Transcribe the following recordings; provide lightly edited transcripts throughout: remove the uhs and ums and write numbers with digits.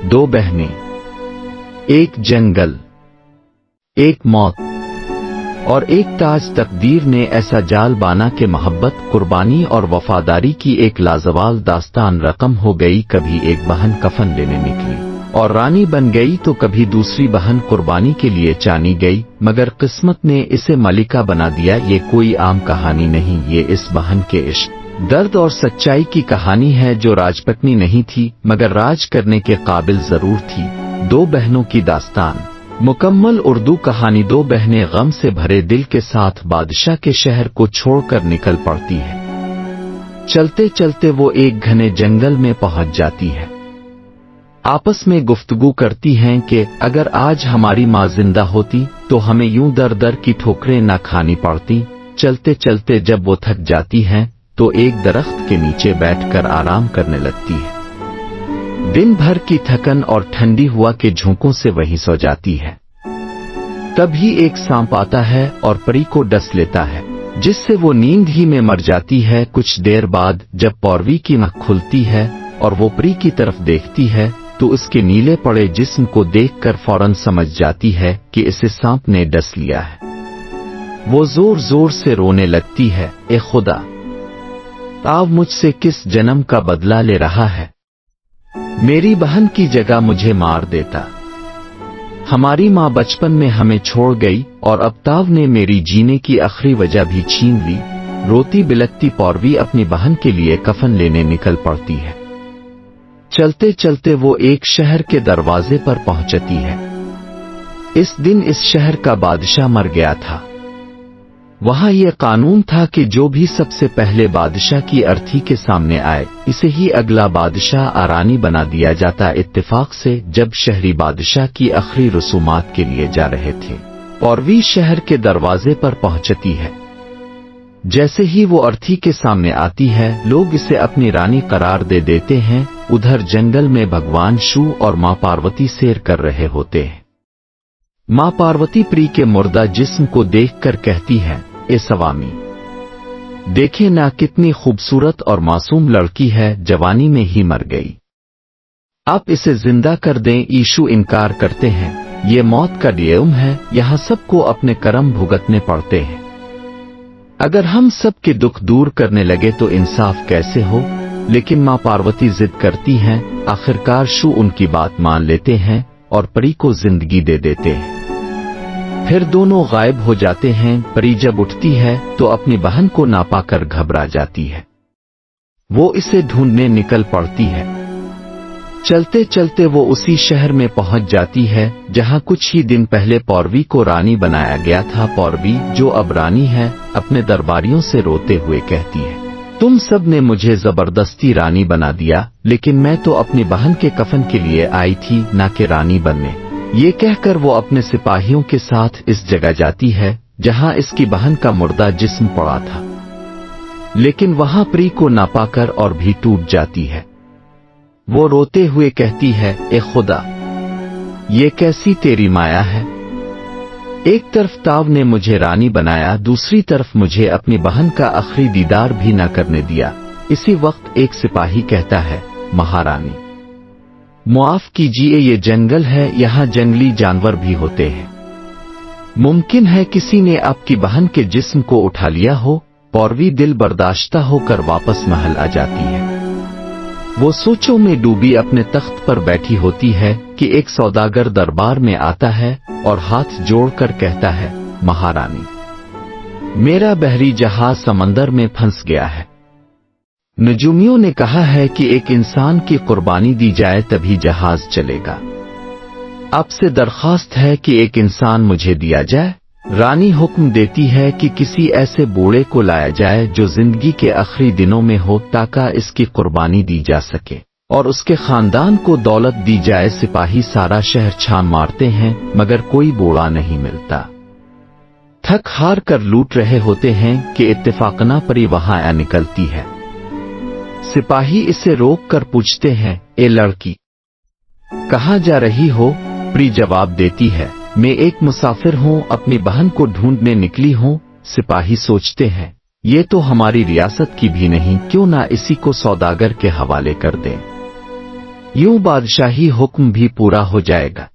दो बहनें, एक जंगल, एक मौत और एक ताज। तकदीर ने ऐसा जाल बाना कि मोहब्बत, कुर्बानी और वफादारी की एक लाजवाब दास्तान रकम हो गई। कभी एक बहन कफन लेने निकली और रानी बन गई तो कभी दूसरी बहन कुर्बानी के लिए चानी गई, मगर किस्मत ने इसे मलिका बना दिया। ये कोई आम कहानी नहीं, ये इस बहन के इश्क, दर्द और सच्चाई की कहानी है, जो राजपत्नी नहीं थी मगर राज करने के काबिल जरूर थी। दो बहनों की दास्तान। मुकम्मल उर्दू कहानी। दो बहनें गम से भरे दिल के साथ बादशाह के शहर को छोड़कर निकल पड़ती है। चलते चलते वो एक घने जंगल में पहुंच जाती है। आपस में गुफ्तगू करती हैं कि अगर आज हमारी माँ जिंदा होती तो हमें यूं दर दर की ठोकरें न खानी पड़ती। चलते चलते जब वो थक जाती हैं तो एक दरख्त के नीचे बैठकर आराम करने लगती है। दिन भर की थकन और ठंडी हवा के झोंकों से वहीं सो जाती है। तभी एक सांप आता है और परी को डस लेता है, जिससे वो नींद ही में मर जाती है। कुछ देर बाद जब पौरवी की आंख खुलती है और वो परी की तरफ देखती है तो उसके नीले पड़े जिस्म को देखकर फौरन समझ जाती है कि इसे सांप ने डस लिया है। वो जोर जोर से रोने लगती है, ए खुदा, आप मुझसे किस जन्म का बदला ले रहा है? मेरी बहन की जगह मुझे मार देता। हमारी माँ बचपन में हमें छोड़ गई और अब ताव ने मेरी जीने की आखिरी वजह भी छीन ली। रोती बिलखती पौरवी अपनी बहन के लिए कफन लेने निकल पड़ती है। चलते चलते वो एक शहर के दरवाजे पर पहुंचती है। इस दिन इस शहर का बादशाह मर गया था। वहां यह कानून था कि जो भी सबसे पहले बादशाह की अर्थी के सामने आए, इसे ही अगला बादशाह आरानी बना दिया जाता। इत्तेफाक से जब शहरी बादशाह की आखिरी रसूमात के लिए जा रहे थे, पौरवी शहर के दरवाजे पर पहुंचती है। जैसे ही वो अर्थी के सामने आती है, लोग इसे अपनी रानी करार दे देते हैं। उधर जंगल में भगवान शिव और मां पार्वती सैर कर रहे होते हैं। मां पार्वती परी के मुर्दा जिस्म को देखकर कहती है, ए स्वामी, देखे ना कितनी खूबसूरत और मासूम लड़की है, जवानी में ही मर गई। आप इसे जिंदा कर दें। ईशु इनकार करते हैं, ये मौत का नियम है, यहां सबको अपने कर्म भुगतने पड़ते हैं। अगर हम सबके दुख दूर करने लगे तो इंसाफ कैसे हो? लेकिन मां पार्वती जिद करती हैं। आखिरकार शिव उनकी बात मान लेते हैं और परी को जिंदगी दे देते हैं। फिर दोनों गायब हो जाते हैं। परी जब उठती है तो अपनी बहन को ना पाकर घबरा जाती है। वो इसे ढूंढने निकल पड़ती है। चलते चलते वो उसी शहर में पहुंच जाती है जहां कुछ ही दिन पहले पौरवी को रानी बनाया गया था। पौरवी, जो अब रानी है, अपने दरबारियों से रोते हुए कहती है, तुम सब ने मुझे जबरदस्ती रानी बना दिया, लेकिन मैं तो अपनी बहन के कफन के लिए आई थी, ना कि रानी बनने। ये कहकर वो अपने सिपाहियों के साथ इस जगह जाती है जहां इसकी बहन का मुर्दा जिस्म पड़ा था, लेकिन वहां परी को ना पाकर और भी टूट जाती है। वो रोते हुए कहती है, ए खुदा, ये कैसी तेरी माया है? एक तरफ ताव ने मुझे रानी बनाया, दूसरी तरफ मुझे अपनी बहन का आखिरी दीदार भी न करने दिया। इसी वक्त एक सिपाही कहता है, महारानी, मुआफ कीजिए, ये जंगल है, यहां जंगली जानवर भी होते हैं। मुमकिन है किसी ने आपकी बहन के जिस्म को उठा लिया हो। पौरवी दिल बर्दाश्ता होकर वापस महल आ जाती है। वो सोचों में डूबी अपने तख्त पर बैठी होती है कि एक सौदागर दरबार में आता है और हाथ जोड़कर कहता है, महारानी, मेरा बहरी जहाज समंदर में फंस गया है। नजूमियों ने कहा है कि एक इंसान की कुर्बानी दी जाए तभी जहाज चलेगा। आपसे दरखास्त है कि एक इंसान मुझे दिया जाए। रानी हुक्म देती है कि किसी ऐसे बूढ़े को लाया जाए जो जिंदगी के आखिरी दिनों में हो, ताकि इसकी कुर्बानी दी जा सके और उसके खानदान को दौलत दी जाए। सिपाही सारा शहर छान मारते हैं मगर कोई बूढ़ा नहीं मिलता। थक हार कर लूट रहे होते हैं कि इत्तेफाकना परी वहां आ निकलती है। सिपाही इसे रोक कर पूछते हैं, ए लड़की, कहां जा रही हो? परी जवाब देती है, मैं एक मुसाफिर हूं, अपनी बहन को ढूंढने निकली हूं। सिपाही सोचते हैं, ये तो हमारी रियासत की भी नहीं, क्यों ना इसी को सौदागर के हवाले कर दें। यूं बादशाही हुक्म भी पूरा हो जाएगा।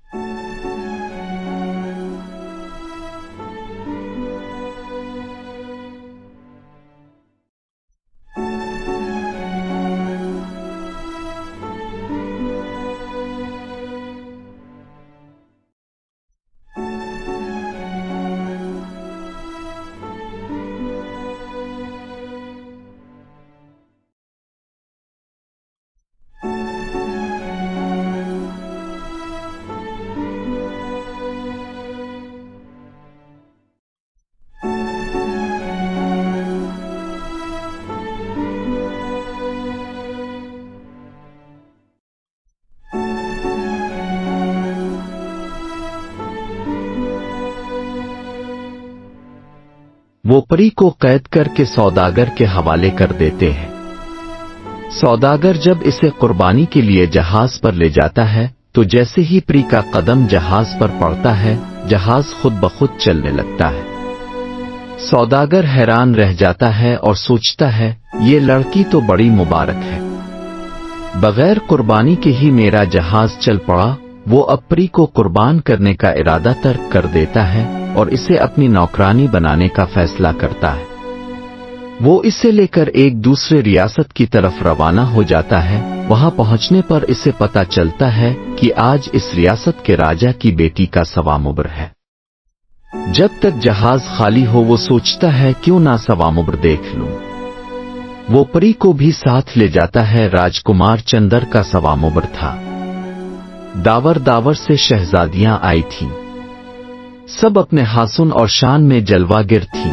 वो परी को कैद करके सौदागर के हवाले कर देते हैं। सौदागर जब इसे कुर्बानी के लिए जहाज पर ले जाता है तो जैसे ही परी का कदम जहाज पर पड़ता है, जहाज खुद ब खुद चलने लगता है। सौदागर हैरान रह जाता है और सोचता है, ये लड़की तो बड़ी मुबारक है, बगैर कुर्बानी के ही मेरा जहाज चल पड़ा। वो अब परी को कुर्बान करने का इरादा तर्क कर देता है और इसे अपनी नौकरानी बनाने का फैसला करता है। वो इसे लेकर एक दूसरे रियासत की तरफ रवाना हो जाता है। वहां पहुंचने पर इसे पता चलता है कि आज इस रियासत के राजा की बेटी का सवामुब्र है। जब तक जहाज खाली हो वो सोचता है क्यों ना सवामुब्र देख लूं। वो परी को भी साथ ले जाता है। राजकुमार चंदर का सवामुब्र था। दावर दावर से शहजादियां आई थीं। सब अपने हासुन और शान में जलवागिर थीं,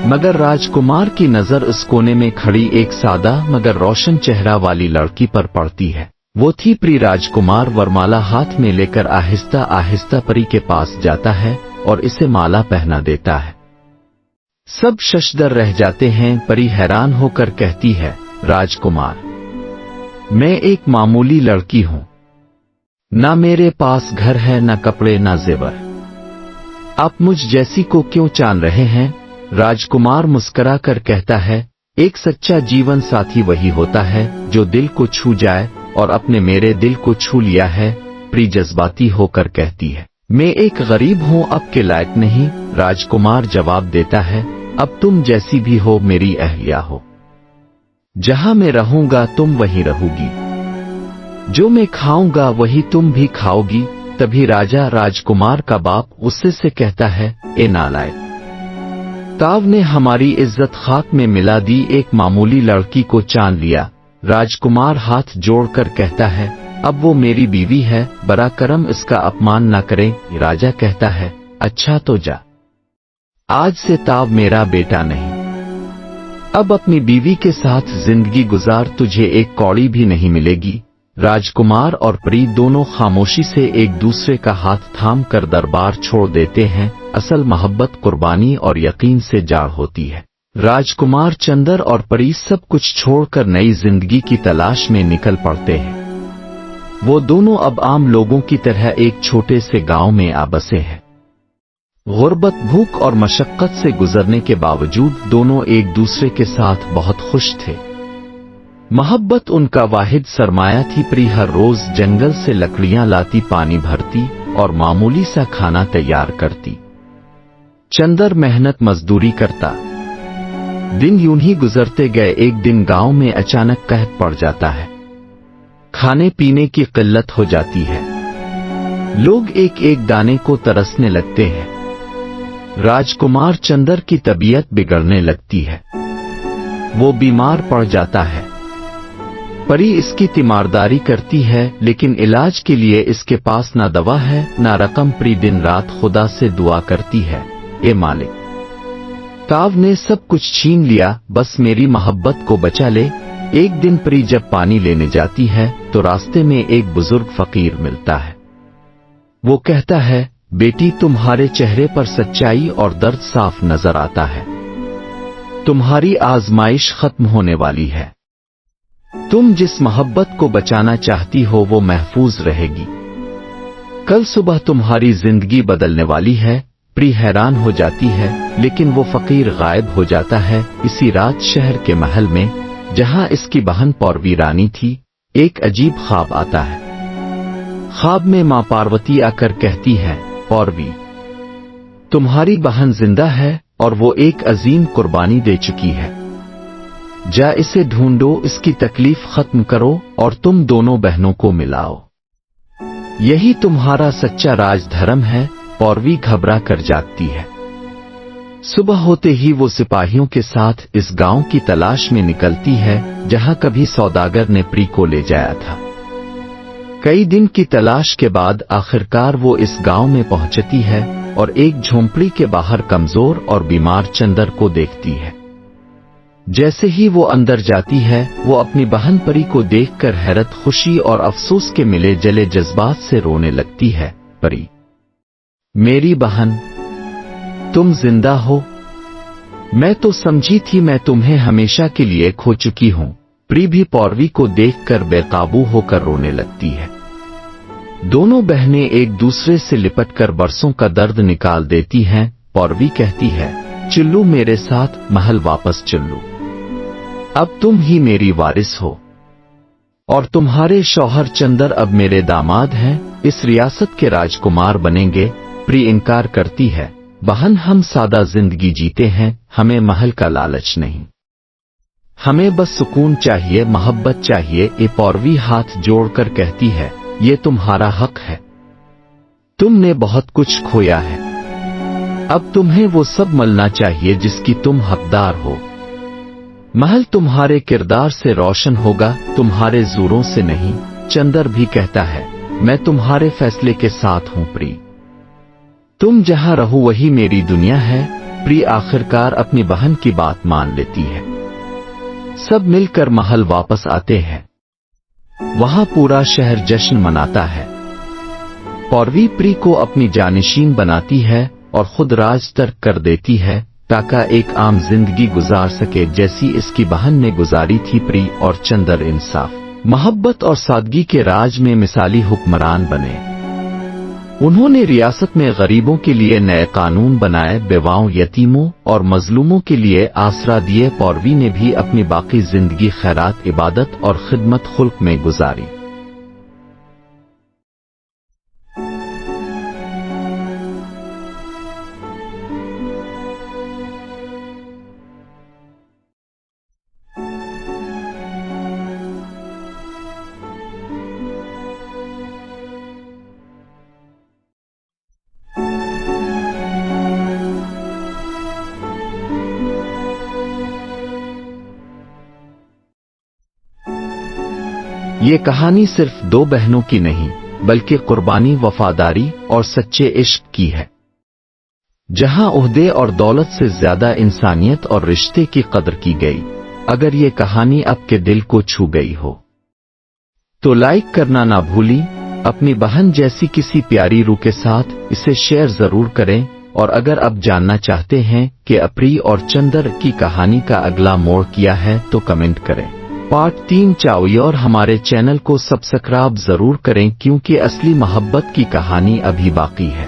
मगर राजकुमार की नजर उस कोने में खड़ी एक सादा मगर रोशन चेहरा वाली लड़की पर पड़ती है। वो थी परी। राजकुमार वरमाला हाथ में लेकर आहिस्ता आहिस्ता परी के पास जाता है और इसे माला पहना देता है। सब शशदर रह जाते हैं। परी हैरान होकर कहती है, राजकुमार, मैं एक मामूली लड़की हूं, ना मेरे पास घर है, ना कपड़े, ना जेवर, आप मुझ जैसी को क्यों चाह रहे हैं? राजकुमार मुस्कुरा कर कहता है, एक सच्चा जीवन साथी वही होता है जो दिल को छू जाए, और अपने मेरे दिल को छू लिया है। परी जज्बाती होकर कहती है, मैं एक गरीब हूं, अब के लायक नहीं। राजकुमार जवाब देता है, अब तुम जैसी भी हो मेरी अहलिया हो। जहां मैं रहूंगा तुम वहीं रहोगी, जो मैं खाऊंगा वही तुम भी खाओगी। तभी राजा राजकुमार का बाप गुस्से से कहता है, ए नालायक, ताव ने हमारी इज्जत खाक में मिला दी, एक मामूली लड़की को चांद लिया। राजकुमार हाथ जोड़कर कहता है, अब वो मेरी बीवी है, बरा करम इसका अपमान न करें। राजा कहता है, अच्छा तो जा, आज से ताव मेरा बेटा नहीं, अब अपनी बीवी के साथ जिंदगी गुजार, तुझे एक कौड़ी भी नहीं मिलेगी। राजकुमार और परी दोनों खामोशी से एक दूसरे का हाथ थाम कर दरबार छोड़ देते हैं। असल मोहब्बत कुर्बानी और यकीन से जाड़ होती है। राजकुमार चंदर और परी सब कुछ छोड़कर नई जिंदगी की तलाश में निकल पड़ते हैं। वो दोनों अब आम लोगों की तरह एक छोटे से गांव में आ बसे हैं। गुर्बत, भूख और मशक्कत से गुजरने के बावजूद दोनों एक दूसरे के साथ बहुत खुश थे। मोहब्बत उनका वाहिद सरमाया थी। परी हर रोज जंगल से लकड़ियां लाती, पानी भरती और मामूली सा खाना तैयार करती। चंदर मेहनत मजदूरी करता। दिन यूं ही गुजरते गए। एक दिन गांव में अचानक कहत पड़ जाता है। खाने पीने की किल्लत हो जाती है। लोग एक एक दाने को तरसने लगते हैं। राजकुमार चंदर की तबीयत बिगड़ने लगती है। वो बीमार पड़ जाता है। परी इसकी तीमारदारी करती है, लेकिन इलाज के लिए इसके पास ना दवा है ना रकम। परी दिन रात खुदा से दुआ करती है, ए मालिक, ताव ने सब कुछ छीन लिया, बस मेरी मोहब्बत को बचा ले। एक दिन परी जब पानी लेने जाती है तो रास्ते में एक बुजुर्ग फकीर मिलता है। वो कहता है, बेटी, तुम्हारे चेहरे पर सच्चाई और दर्द साफ नजर आता है। तुम्हारी आजमाइश खत्म होने वाली है। तुम जिस मोहब्बत को बचाना चाहती हो वो महफूज रहेगी। कल सुबह तुम्हारी जिंदगी बदलने वाली है। परी हैरान हो जाती है, लेकिन वो फकीर गायब हो जाता है। इसी रात शहर के महल में, जहां इसकी बहन पौरवी रानी थी, एक अजीब ख्वाब आता है। ख्वाब में मां पार्वती आकर कहती है, पौरवी, तुम्हारी बहन जिंदा है और वो एक अजीम कुर्बानी दे चुकी है। जा इसे ढूंढो, इसकी तकलीफ खत्म करो और तुम दोनों बहनों को मिलाओ। यही तुम्हारा सच्चा राजधर्म है। पौरवी घबरा कर जागती है। सुबह होते ही वो सिपाहियों के साथ इस गांव की तलाश में निकलती है जहां कभी सौदागर ने प्री को ले जाया था। कई दिन की तलाश के बाद आखिरकार वो इस गांव में पहुंचती है और एक झोंपड़ी के बाहर कमजोर और बीमार चंदर को देखती है। जैसे ही वो अंदर जाती है, वो अपनी बहन परी को देखकर हैरत, खुशी और अफसोस के मिले जले जज्बात से रोने लगती है। परी, मेरी बहन, तुम जिंदा हो। मैं तो समझी थी मैं तुम्हें हमेशा के लिए खो चुकी हूं। प्री भी पौरवी को देखकर बेकाबू होकर रोने लगती है। दोनों बहनें एक दूसरे से लिपटकर बरसों का दर्द निकाल देती हैं। पौरवी कहती है, चिल्लू मेरे साथ महल वापस चलो। अब तुम ही मेरी वारिस हो और तुम्हारे शौहर चंदर अब मेरे दामाद हैं, इस रियासत के राजकुमार बनेंगे। प्री इनकार करती है, बहन हम सादा जिंदगी जीते हैं, हमें महल का लालच नहीं, हमें बस सुकून चाहिए, मोहब्बत चाहिए। ये पौरवी हाथ जोड़कर कहती है, ये तुम्हारा हक है, तुमने बहुत कुछ खोया है, अब तुम्हें वो सब मिलना चाहिए जिसकी तुम हकदार हो। महल तुम्हारे किरदार से रोशन होगा, तुम्हारे जोरों से नहीं। चंदर भी कहता है, मैं तुम्हारे फैसले के साथ हूं प्री, तुम जहां रहो वही मेरी दुनिया है। प्री आखिरकार अपनी बहन की बात मान लेती है। सब मिलकर महल वापस आते हैं। वहां पूरा शहर जश्न मनाता है। पौरवी प्री को अपनी जानिशीन बनाती है और खुद राज तर्क कर देती है ताकि एक आम जिंदगी गुजार सके जैसी इसकी बहन ने गुजारी थी। प्री और चंदर इंसाफ, मोहब्बत और सादगी के राज में मिसाली हुक्मरान बने। उन्होंने रियासत में गरीबों के लिए नए कानून बनाए, बेवाओं, यतीमों और मजलूमों के लिए आसरा दिए। पौरवी ने भी अपनी बाकी जिंदगी खैरात, इबादत और खिदमत खुल्क में गुजारी। ये कहानी सिर्फ दो बहनों की नहीं बल्कि कुर्बानी, वफादारी और सच्चे इश्क की है, जहां ओहदे और दौलत से ज्यादा इंसानियत और रिश्ते की कदर की गई। अगर ये कहानी आपके दिल को छू गई हो तो लाइक करना ना भूली। अपनी बहन जैसी किसी प्यारी रूह के साथ इसे शेयर जरूर करें। और अगर आप जानना चाहते हैं कि अपरी और चंदर की कहानी का अगला मोड़ क्या है तो कमेंट करें। पार्ट 3 चाहिए और हमारे चैनल को सब्सक्राइब जरूर करें क्योंकि असली मोहब्बत की कहानी अभी बाकी है।